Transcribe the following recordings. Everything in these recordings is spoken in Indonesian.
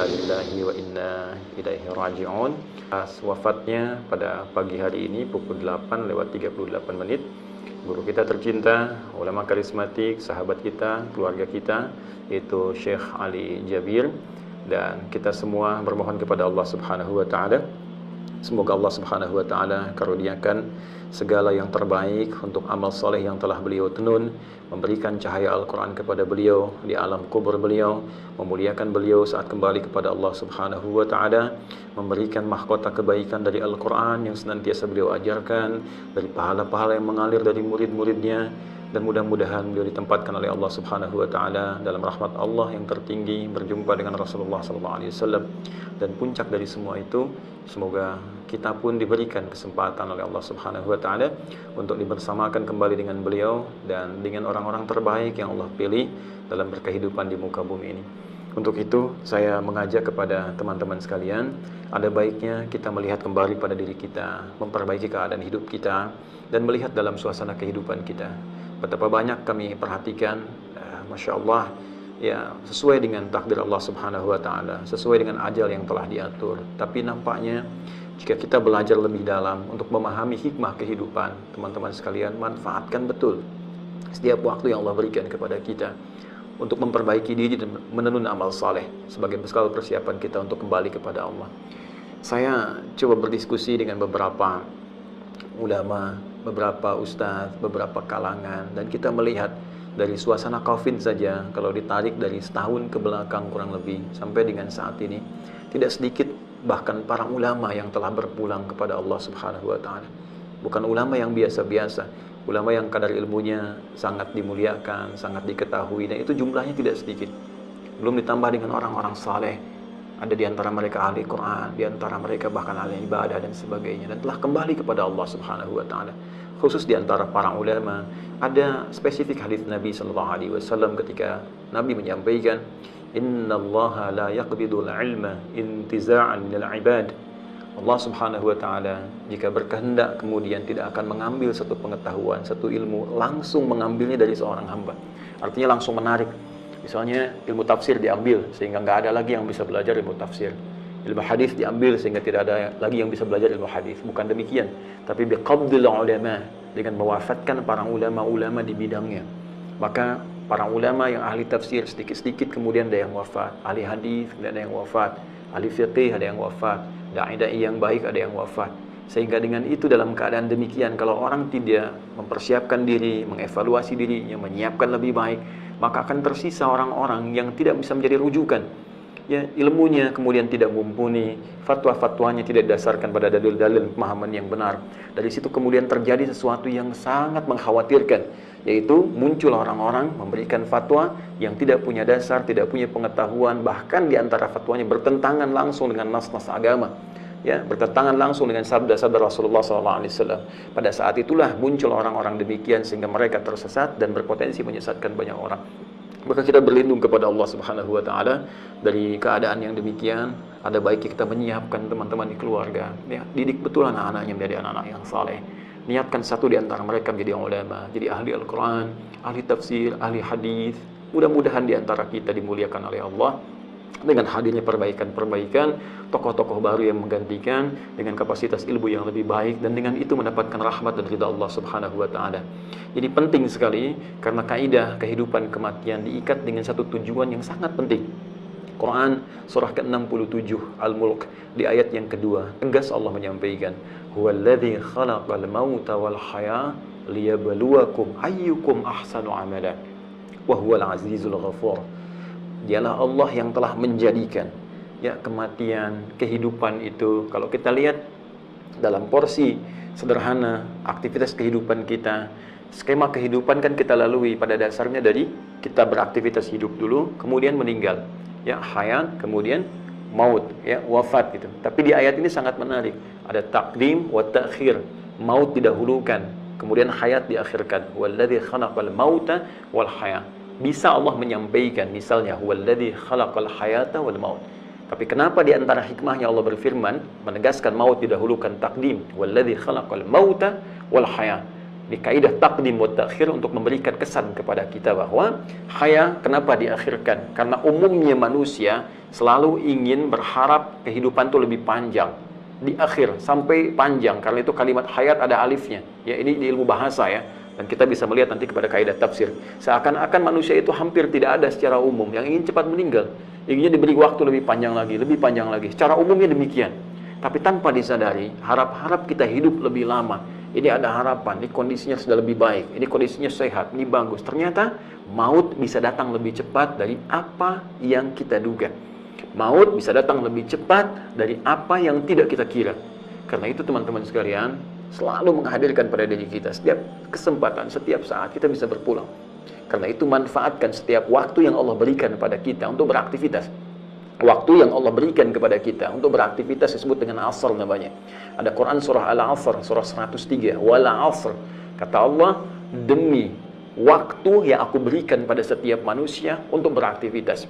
Inna lillahi wa inna ilaihi raji'un. Wafatnya pada pagi hari ini pukul 8:38 guru kita tercinta, ulama karismatik, sahabat kita, keluarga kita, yaitu Syekh Ali Jabir. Dan kita semua bermohon kepada Allah Subhanahu wa taala, semoga Allah Subhanahu wa taala karuniakan segala yang terbaik untuk amal soleh yang telah beliau tenun, memberikan cahaya Al-Quran kepada beliau di alam kubur beliau, memuliakan beliau saat kembali kepada Allah Subhanahu wa taala, memberikan mahkota kebaikan dari Al-Quran yang senantiasa beliau ajarkan, dari pahala-pahala yang mengalir dari murid-muridnya, dan mudah-mudahan beliau ditempatkan oleh Allah Subhanahu wa taala dalam rahmat Allah yang tertinggi, berjumpa dengan Rasulullah sallallahu alaihi wasallam. Dan puncak dari semua itu, semoga kita pun diberikan kesempatan oleh Allah Subhanahu wa taala untuk dibersamakan kembali dengan beliau dan dengan orang-orang terbaik yang Allah pilih dalam berkehidupan di muka bumi ini. Untuk itu, saya mengajak kepada teman-teman sekalian, ada baiknya kita melihat kembali pada diri kita, memperbaiki keadaan hidup kita, dan melihat dalam suasana kehidupan kita. Betapa banyak kami perhatikan, Masya Allah, ya, sesuai dengan takdir Allah Subhanahu wa taala, sesuai dengan ajal yang telah diatur. Tapi nampaknya jika kita belajar lebih dalam untuk memahami hikmah kehidupan, teman-teman sekalian, manfaatkan betul setiap waktu yang Allah berikan kepada kita untuk memperbaiki diri dan menenun amal saleh sebagai bekal persiapan kita untuk kembali kepada Allah. Saya coba berdiskusi dengan beberapa ulama, beberapa ustadz, beberapa kalangan, dan kita melihat dari suasana COVID saja, kalau ditarik dari setahun ke belakang kurang lebih sampai dengan saat ini, tidak sedikit bahkan para ulama yang telah berpulang kepada Allah Subhanahu wa taala. Bukan ulama yang biasa-biasa, ulama yang kadar ilmunya sangat dimuliakan, sangat diketahui, dan itu jumlahnya tidak sedikit. Belum ditambah dengan orang-orang saleh. Ada di antara mereka ahli Quran, di antara mereka bahkan ahli ibadah dan sebagainya, dan telah kembali kepada Allah Subhanahu wa taala. Khusus di antara para ulama, ada spesifik hadis Nabi sallallahu alaihi wasallam ketika Nabi menyampaikan, "Innallaha la yaqbidul ilma intiza'an minal ibad." Allah Subhanahu wa taala jika berkehendak kemudian tidak akan mengambil satu pengetahuan, satu ilmu, langsung mengambilnya dari seorang hamba. Artinya langsung menarik. Misalnya ilmu tafsir diambil sehingga nggak ada lagi yang bisa belajar ilmu tafsir. Ilmu hadis diambil sehingga tidak ada lagi yang bisa belajar ilmu hadis. Bukan demikian, tapi biqabdil ulama, dengan mewafatkan para ulama-ulama di bidangnya. Maka para ulama yang ahli tafsir sedikit-sedikit kemudian ada yang wafat, ahli hadis kemudian ada yang wafat, ahli fiqih ada yang wafat, dai-dai yang baik ada yang wafat. Sehingga dengan itu, dalam keadaan demikian, kalau orang tidak mempersiapkan diri, mengevaluasi dirinya, menyiapkan lebih baik, maka akan tersisa orang-orang yang tidak bisa menjadi rujukan. Ya, ilmunya kemudian tidak mumpuni, fatwa-fatwanya tidak didasarkan pada dalil-dalil pemahaman yang benar. Dari situ kemudian terjadi sesuatu yang sangat mengkhawatirkan, yaitu muncul orang-orang memberikan fatwa yang tidak punya dasar, tidak punya pengetahuan, bahkan di antara fatwanya bertentangan langsung dengan nas-nas agama. Ya, bertentangan langsung dengan sabda-sabda Rasulullah SAW. Pada saat itulah muncul orang-orang demikian sehingga mereka tersesat dan berpotensi menyesatkan banyak orang. Maka kita berlindung kepada Allah Subhanahu wa taala dari keadaan yang demikian. Ada baiknya kita menyiapkan teman-teman di keluarga, ya, didik betul anak-anaknya menjadi anak-anak yang saleh. Niatkan satu di antara mereka menjadi ulama, jadi ahli Al-Quran, ahli tafsir, ahli hadis. Mudah-mudahan di antara kita dimuliakan oleh Allah dengan hadirnya perbaikan-perbaikan, tokoh-tokoh baru yang menggantikan dengan kapasitas ilmu yang lebih baik, dan dengan itu mendapatkan rahmat dan ridha Allah Subhanahu wa taala. Jadi penting sekali karena kaidah kehidupan kematian diikat dengan satu tujuan yang sangat penting. Quran surah ke-67 Al-Mulk di ayat yang kedua tegas Allah menyampaikan, "Huwallazi khalaqal mauta wal haya liyabluwakum ayyukum ahsanu amala wa huwal azizul ghafur." Dialah Allah yang telah menjadikan, ya, kematian, kehidupan itu. Kalau kita lihat dalam porsi sederhana aktivitas kehidupan kita, skema kehidupan kan kita lalui pada dasarnya dari kita beraktivitas hidup dulu, kemudian meninggal, ya, hayat, kemudian maut, ya, wafat gitu. Tapi di ayat ini sangat menarik, ada takdim wa ta'khir, maut didahulukan, kemudian hayat diakhirkan. Walladzi khalaqal mauta wal haya. Bisa Allah menyampaikan misalnya huwallazi khalaqal hayata wal maut. Tapi kenapa di antara hikmahnya Allah berfirman menegaskan maut didahulukan takdim, wallazi khalaqal mauta wal haya. Ini kaidah taqdim wa ta'khir untuk memberikan kesan kepada kita bahwa kenapa diakhirkan? Karena umumnya manusia selalu ingin berharap kehidupan itu lebih panjang, di akhir sampai panjang. Karena itu kalimat hayat ada alifnya. Ya, ini di ilmu bahasa ya. Dan kita bisa melihat nanti kepada kaidah tafsir. Seakan-akan manusia itu hampir tidak ada secara umum yang ingin cepat meninggal. Inginnya diberi waktu lebih panjang lagi, lebih panjang lagi. Secara umumnya demikian. Tapi tanpa disadari, harap-harap kita hidup lebih lama. Ini ada harapan, ini kondisinya sudah lebih baik, ini kondisinya sehat, ini bagus. Ternyata maut bisa datang lebih cepat dari apa yang kita duga. Maut bisa datang lebih cepat dari apa yang tidak kita kira. Karena itu teman-teman sekalian, selalu menghadirkan pada diri kita setiap kesempatan, setiap saat kita bisa berpulang. Karena itu manfaatkan setiap waktu yang Allah berikan kepada kita untuk beraktivitas. Waktu yang Allah berikan kepada kita untuk beraktivitas disebut dengan asr namanya. Ada Quran surah Al-Asr, surah 103. Wal asr. Kata Allah, demi waktu yang aku berikan pada setiap manusia untuk beraktivitas.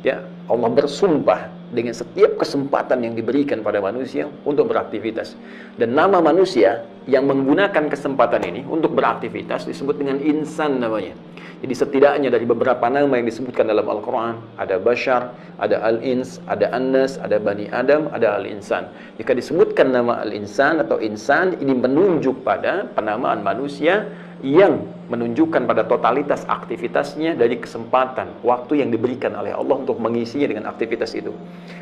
Ya, Allah bersumpah dengan setiap kesempatan yang diberikan pada manusia untuk beraktivitas. Dan nama manusia yang menggunakan kesempatan ini untuk beraktivitas disebut dengan insan namanya. Jadi setidaknya dari beberapa nama yang disebutkan dalam Al-Quran, ada Bashar, ada Al-Ins, ada An-Nas, ada Bani Adam, ada Al-Insan. Jika disebutkan nama Al-Insan atau Insan, ini menunjuk pada penamaan manusia yang menunjukkan pada totalitas aktivitasnya dari kesempatan, waktu yang diberikan oleh Allah untuk mengisinya dengan aktivitas itu.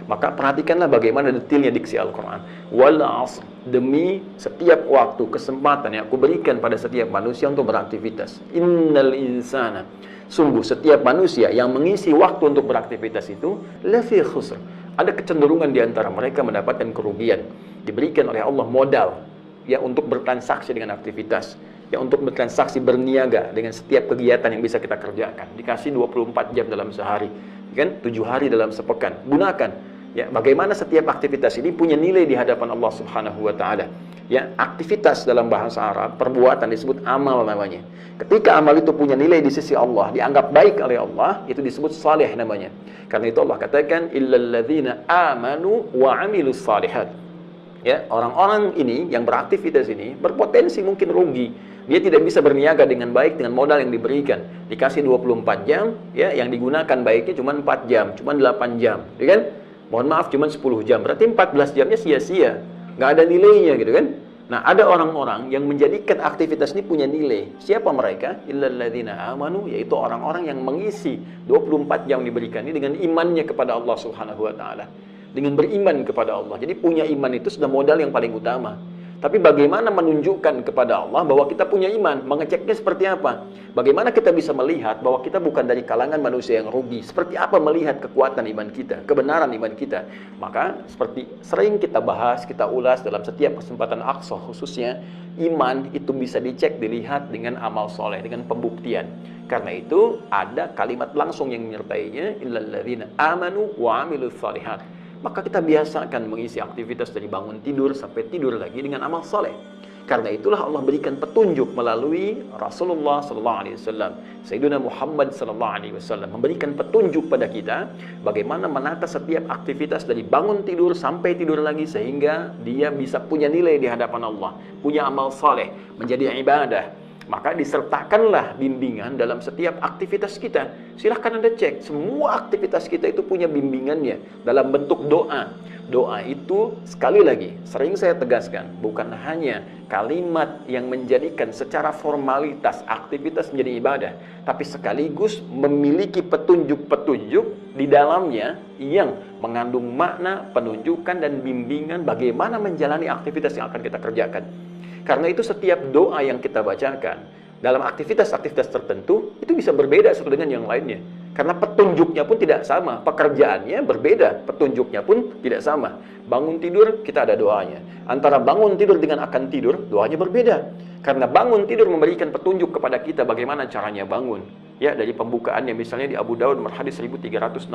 Maka perhatikanlah bagaimana detailnya diksi Al-Quran. Wal asr, demi setiap waktu, kesempatan yang aku berikan pada setiap manusia untuk beraktivitas. Innal insana, sungguh setiap manusia yang mengisi waktu untuk beraktivitas itu lafi khusr, ada kecenderungan di antara mereka mendapatkan kerugian. Diberikan oleh Allah modal ya untuk bertransaksi dengan aktivitas, ya untuk bertransaksi berniaga dengan setiap kegiatan yang bisa kita kerjakan. Dikasih 24 jam dalam sehari, kan 7 hari dalam sepekan. Gunakan. Ya, bagaimana setiap aktivitas ini punya nilai di hadapan Allah Subhanahu wa taala. Ya, aktivitas dalam bahasa Arab, perbuatan disebut amal namanya. Ketika amal itu punya nilai di sisi Allah, dianggap baik oleh Allah, itu disebut saleh namanya. Karena itu Allah katakan illal ladzina amanu wa amilus shalihat. Ya, orang-orang ini yang beraktivitas ini berpotensi mungkin rugi. Dia tidak bisa berniaga dengan baik dengan modal yang diberikan. Dikasih 24 jam, ya, yang digunakan baiknya cuma 4 jam, cuma 8 jam, ya kan? Mohon maaf cuma 10 jam, berarti 14 jamnya sia-sia. Nggak ada nilainya gitu kan? Nah, ada orang-orang yang menjadikan aktivitas ini punya nilai. Siapa mereka? Illal ladzina amanu, yaitu orang-orang yang mengisi 24 jam diberikan ini dengan imannya kepada Allah Subhanahu wa taala. Dengan beriman kepada Allah. Jadi punya iman itu sudah modal yang paling utama. Tapi bagaimana menunjukkan kepada Allah bahwa kita punya iman? Mengeceknya seperti apa? Bagaimana kita bisa melihat bahwa kita bukan dari kalangan manusia yang rugi? Seperti apa melihat kekuatan iman kita, kebenaran iman kita? Maka seperti sering kita bahas, kita ulas dalam setiap kesempatan aqsa khususnya, iman itu bisa dicek, dilihat dengan amal soleh, dengan pembuktian. Karena itu ada kalimat langsung yang menyertainya, illal ladzina amanu wa amilus shalihat. Maka kita biasakan mengisi aktivitas dari bangun tidur sampai tidur lagi dengan amal saleh. Karena itulah Allah berikan petunjuk melalui Rasulullah SAW, Sayyidina Muhammad SAW, memberikan petunjuk pada kita bagaimana menata setiap aktivitas dari bangun tidur sampai tidur lagi sehingga dia bisa punya nilai di hadapan Allah, punya amal saleh, menjadi ibadah. Maka disertakanlah bimbingan dalam setiap aktivitas kita. Silahkan Anda cek, semua aktivitas kita itu punya bimbingannya dalam bentuk doa. Doa itu, sekali lagi, sering saya tegaskan, bukan hanya kalimat yang menjadikan secara formalitas aktivitas menjadi ibadah, tapi sekaligus memiliki petunjuk-petunjuk di dalamnya yang mengandung makna, penunjukan, dan bimbingan bagaimana menjalani aktivitas yang akan kita kerjakan. Karena itu setiap doa yang kita bacakan dalam aktivitas-aktivitas tertentu itu bisa berbeda satu dengan yang lainnya. Karena petunjuknya pun tidak sama, pekerjaannya berbeda, petunjuknya pun tidak sama. Bangun tidur kita ada doanya. Antara bangun tidur dengan akan tidur, doanya berbeda. Karena bangun tidur memberikan petunjuk kepada kita bagaimana caranya bangun. Ya, dari pembukaannya misalnya di Abu Daud hadis 1367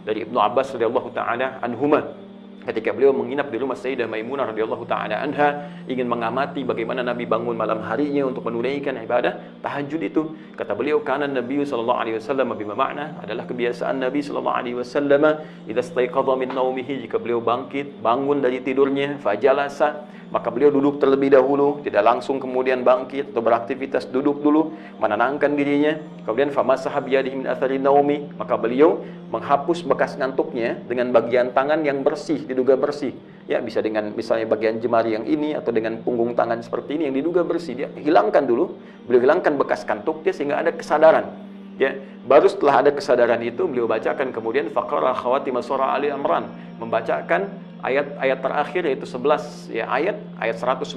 dari Ibnu Abbas radhiyallahu taala anhuma. Ketika beliau menginap di rumah Sayyidah Maimunah radhiyallahu taala anha, ingin mengamati bagaimana Nabi bangun malam harinya untuk menunaikan ibadah tahajud itu. Kata beliau, kana Nabi sallallahu alaihi wasallam bima makna, adalah kebiasaan Nabi sallallahu alaihi wasallam idza staiqadha min naumihi, jika beliau bangun dari tidurnya, fajalasa, maka beliau duduk terlebih dahulu, tidak langsung kemudian bangkit atau beraktivitas, duduk dulu, menenangkan dirinya. Kemudian famasaha biyadihi min athari naumi, maka beliau menghapus bekas ngantuknya dengan bagian tangan yang bersih, diduga bersih. Ya, bisa dengan misalnya bagian jemari yang ini atau dengan punggung tangan seperti ini yang diduga bersih. Dia hilangkan dulu, beliau hilangkan bekas kantuk dia sehingga ada kesadaran. Ya, baru setelah ada kesadaran itu beliau bacakan kemudian faqara khawatim surah Ali Imran, membacakan ayat-ayat terakhir yaitu 11 ya ayat 190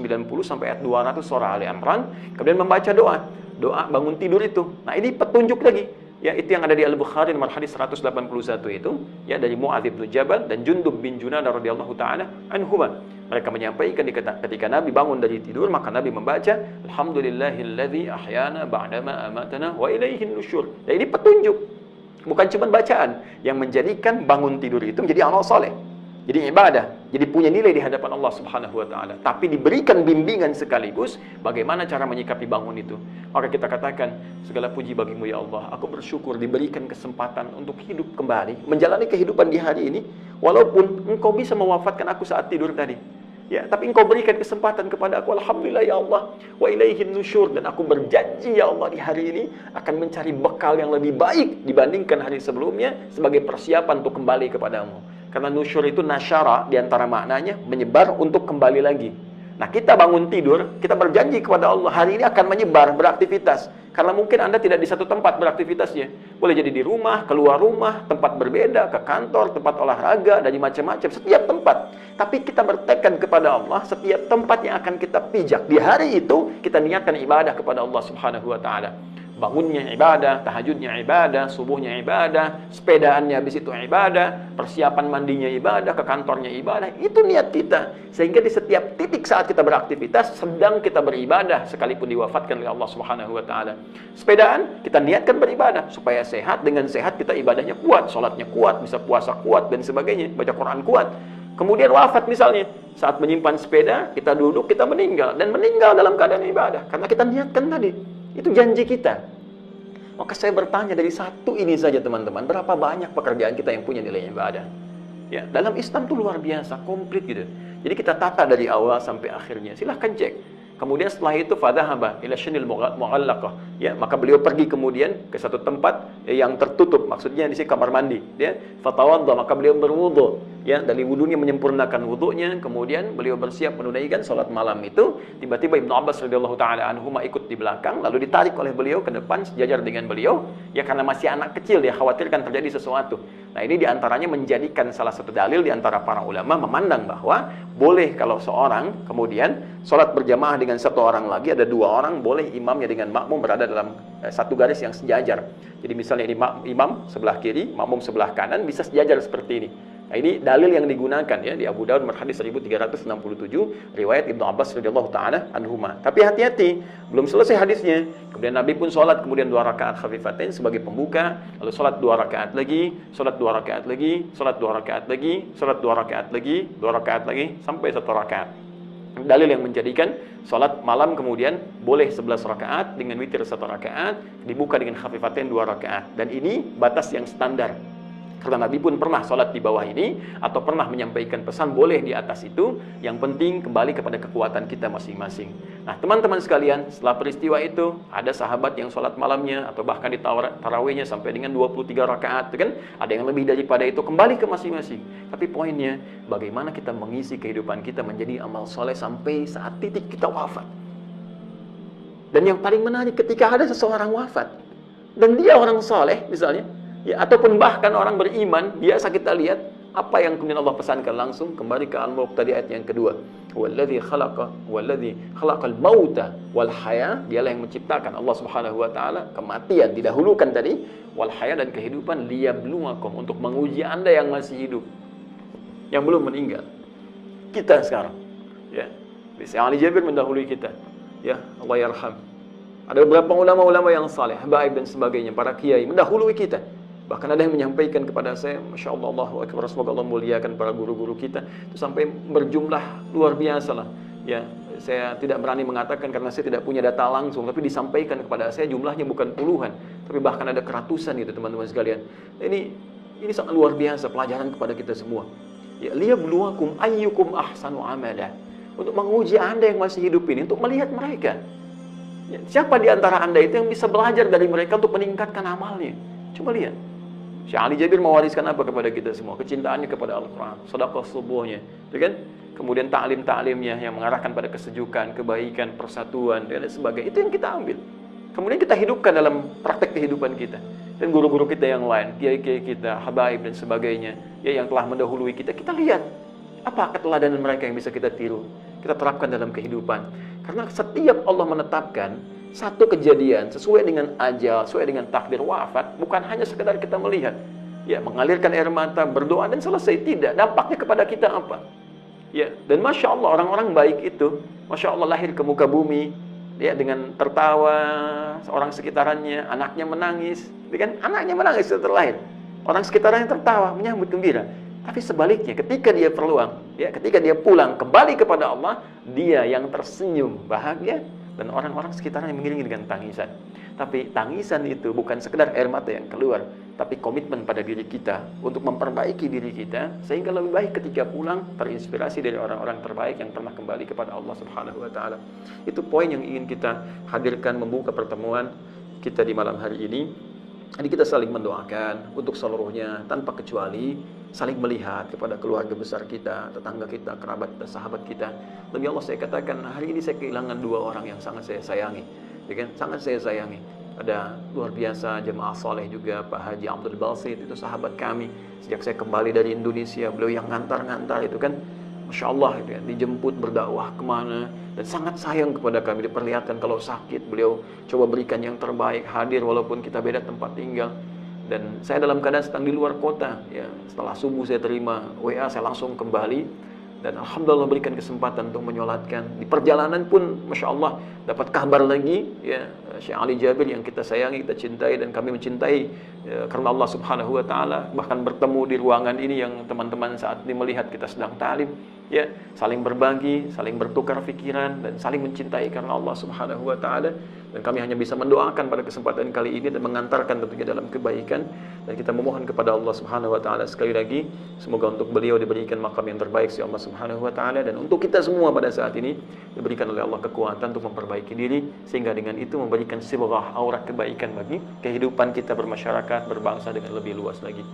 sampai ayat 200 surah Ali Imran, kemudian membaca doa bangun tidur itu. Nah, ini petunjuk lagi. Ya, itu yang ada di Al-Bukhari nomor hadis 181 itu ya dari Mu'adz bin Jabal dan Jundub bin Junadah radhiyallahu taala anhuma. Mereka menyampaikan ketika Nabi bangun dari tidur, maka Nabi membaca alhamdulillahilladzi ahyana ba'dama amatana wa ilaihin nusyur. Ya, ini petunjuk. Bukan cuma bacaan yang menjadikan bangun tidur itu menjadi amal saleh. Jadi ibadah, jadi punya nilai di hadapan Allah Subhanahu wa taala. Tapi diberikan bimbingan sekaligus bagaimana cara menyikapi bangun itu. Maka kita katakan, segala puji bagimu ya Allah. Aku bersyukur diberikan kesempatan untuk hidup kembali, menjalani kehidupan di hari ini, walaupun Engkau bisa mewafatkan aku saat tidur tadi. Ya, tapi Engkau berikan kesempatan kepada aku. Alhamdulillah ya Allah. Wa ilaihin nusyur, dan aku berjanji ya Allah di hari ini akan mencari bekal yang lebih baik dibandingkan hari sebelumnya sebagai persiapan untuk kembali kepadamu. Karena nusyur itu nasyara, diantara maknanya menyebar untuk kembali lagi. Nah, kita bangun tidur, kita berjanji kepada Allah hari ini akan menyebar, beraktivitas. Karena mungkin Anda tidak di satu tempat beraktivitasnya. Boleh jadi di rumah, keluar rumah, tempat berbeda, ke kantor, tempat olahraga, dari macam-macam, setiap tempat. Tapi kita bertekad kepada Allah, setiap tempat yang akan kita pijak di hari itu, kita niatkan ibadah kepada Allah Subhanahu wa taala. Bangunnya ibadah, tahajudnya ibadah, subuhnya ibadah, sepedaannya habis itu ibadah, persiapan mandinya ibadah, ke kantornya ibadah. Itu niat kita. Sehingga di setiap titik saat kita beraktivitas, sedang kita beribadah sekalipun diwafatkan oleh Allah Subhanahu wa taala. Sepedaan, kita niatkan beribadah supaya sehat, dengan sehat kita ibadahnya kuat, salatnya kuat, bisa puasa kuat dan sebagainya, baca Quran kuat. Kemudian wafat misalnya, saat menyimpan sepeda, kita duduk, kita meninggal, dan meninggal dalam keadaan ibadah karena kita niatkan tadi. Itu janji kita. Maka saya bertanya, dari satu ini saja teman-teman, berapa banyak pekerjaan kita yang punya nilai ibadah? Ya, dalam Islam itu luar biasa, komplit gitu. Jadi kita tata dari awal sampai akhirnya. Silahkan cek. Kemudian setelah itu fadhahaba ila syanil mu'allaqah. Ya, maka beliau pergi kemudian ke satu tempat yang tertutup, maksudnya di sini kamar mandi, ya. Fatawadda, maka beliau berwudu. Ya, dari wudunya menyempurnakan wudunya, kemudian beliau bersiap menunaikan salat malam itu. Tiba-tiba Ibnu Abbas radhiyallahu taala anhuma ikut di belakang, lalu ditarik oleh beliau ke depan sejajar dengan beliau. Ya, karena masih anak kecil, dia khawatirkan terjadi sesuatu. Nah, ini diantaranya menjadikan salah satu dalil diantara para ulama memandang bahwa boleh kalau seorang kemudian sholat berjamaah dengan satu orang lagi, ada dua orang, boleh imamnya dengan makmum berada dalam satu garis yang sejajar. Jadi misalnya ini imam sebelah kiri, makmum sebelah kanan, bisa sejajar seperti ini. Nah, ini dalil yang digunakan ya di Abu Daud hadis 1367 riwayat Ibnu Abbas radhiyallahu taala anhuma. Tapi hati-hati, belum selesai hadisnya. Kemudian Nabi pun sholat kemudian 2 rakaat khafifatain sebagai pembuka, lalu sholat 2 rakaat lagi, sholat 2 rakaat lagi, sholat 2 rakaat lagi, sholat 2 rakaat lagi, 2 rakaat lagi sampai 1 rakaat. Dalil yang menjadikan sholat malam kemudian boleh 11 rakaat dengan witir 1 rakaat, dibuka dengan khafifatain 2 rakaat. Dan ini batas yang standar. Karena Nabi pun pernah sholat di bawah ini atau pernah menyampaikan pesan boleh di atas itu. Yang penting kembali kepada kekuatan kita masing-masing. Nah, teman-teman sekalian, setelah peristiwa itu ada sahabat yang sholat malamnya atau bahkan di tarawihnya sampai dengan 23 rakaat, kan? Ada yang lebih daripada itu, kembali ke masing-masing. Tapi poinnya, bagaimana kita mengisi kehidupan kita menjadi amal soleh sampai saat titik kita wafat. Dan yang paling menarik, ketika ada seseorang wafat dan dia orang soleh misalnya, ya, ataupun bahkan orang beriman, biasa kita lihat apa yang kemudian Allah pesankan langsung kembali ke Al-Mulk tadi ayat yang kedua. Walladzi khalaqal mauta wal haya, dialah yang menciptakan, Allah Subhanahu wa taala, kematian didahulukan tadi, wal haya, dan kehidupan, liyabluwakum, untuk menguji Anda yang masih hidup, yang belum meninggal. Kita sekarang, ya. Sayyidina Ali Jabir mendahului kita. Ya, Allah yarham. Ada beberapa ulama-ulama yang saleh, baik dan sebagainya, para kiai mendahului kita. Bahkan ada yang menyampaikan kepada saya, Masya Allah, Allahu Akbar, semoga Allah muliakan para guru-guru kita. Itu sampai berjumlah luar biasa lah. Ya, saya tidak berani mengatakan karena saya tidak punya data langsung, tapi disampaikan kepada saya jumlahnya bukan puluhan, tapi bahkan ada keratusan gitu teman-teman sekalian. Ini sangat luar biasa pelajaran kepada kita semua. Ya, liyabluwakum ayyukum ahsanu amala. untuk menguji Anda yang masih hidup ini, untuk melihat mereka. Ya, siapa di antara Anda itu yang bisa belajar dari mereka untuk meningkatkan amalnya? Coba lihat. Syekh Ali Jabir mewariskan apa kepada kita semua? Kecintaannya kepada Al-Quran, sedekah subuhnya, ya kan? Kemudian ta'lim-ta'limnya yang mengarahkan pada kesejukan, kebaikan, persatuan, dan sebagainya. Itu yang kita ambil. Kemudian kita hidupkan dalam praktek kehidupan kita. Dan guru-guru kita yang lain, kiai-kiai kita, habaib dan sebagainya, ya yang telah mendahului kita, kita lihat apa keteladanan mereka yang bisa kita tiru, kita terapkan dalam kehidupan. Karena setiap Allah menetapkan satu kejadian sesuai dengan ajal, sesuai dengan takdir wafat, bukan hanya sekedar kita melihat, ya mengalirkan air mata, berdoa dan selesai. Tidak, dampaknya kepada kita apa? Ya, dan masya Allah orang-orang baik itu, masya Allah lahir ke muka bumi, ya dengan tertawa, orang sekitarannya, anaknya menangis, ya kan? Anaknya menangis setelah lahir, orang sekitarannya tertawa, menyambut gembira. Tapi sebaliknya, ketika dia berpeluang, ya ketika dia pulang kembali kepada Allah, dia yang tersenyum bahagia dan orang-orang sekitarnya mengiringi dengan tangisan. Tapi tangisan itu bukan sekedar air mata yang keluar, tapi komitmen pada diri kita untuk memperbaiki diri kita sehingga lebih baik ketika pulang terinspirasi dari orang-orang terbaik yang pernah kembali kepada Allah Subhanahu wa taala. Itu poin yang ingin kita hadirkan membuka pertemuan kita di malam hari ini. Jadi kita saling mendoakan untuk seluruhnya tanpa kecuali, saling melihat kepada keluarga besar kita, tetangga kita, kerabat dan sahabat kita. Demi Allah saya katakan, hari ini saya kehilangan dua orang yang sangat saya sayangi, ya kan? Sangat saya sayangi. Ada luar biasa jemaah soleh juga, Pak Haji Abdul Basit, itu sahabat kami. Sejak saya kembali dari Indonesia, beliau yang ngantar-ngantar itu kan, masya Allah, gitu ya, dijemput berdakwah kemana, dan sangat sayang kepada kami. Diperlihatkan kalau sakit, beliau coba berikan yang terbaik, hadir walaupun kita beda tempat tinggal. Dan saya dalam keadaan sedang di luar kota, ya setelah subuh saya terima WA, saya langsung kembali. Dan Alhamdulillah berikan kesempatan untuk menyolatkan. Di perjalanan pun Masya Allah dapat kabar lagi, ya Syekh Ali Jabir yang kita sayangi, kita cintai, dan kami mencintai karena Allah Subhanahu wa taala. Bahkan bertemu di ruangan ini yang teman-teman saat ini melihat kita sedang ta'lim, ya saling berbagi, saling bertukar pikiran dan saling mencintai karena Allah Subhanahu wa taala. Dan kami hanya bisa mendoakan pada kesempatan kali ini dan mengantarkan tentunya dalam kebaikan, dan kita memohon kepada Allah Subhanahu wa taala sekali lagi semoga untuk beliau diberikan makam yang terbaik si Allah Subhanahu wa taala, dan untuk kita semua pada saat ini diberikan oleh Allah kekuatan untuk memperbaiki diri sehingga dengan itu memberikan sibghah aura kebaikan bagi kehidupan kita bermasyarakat, berbangsa dengan lebih luas lagi.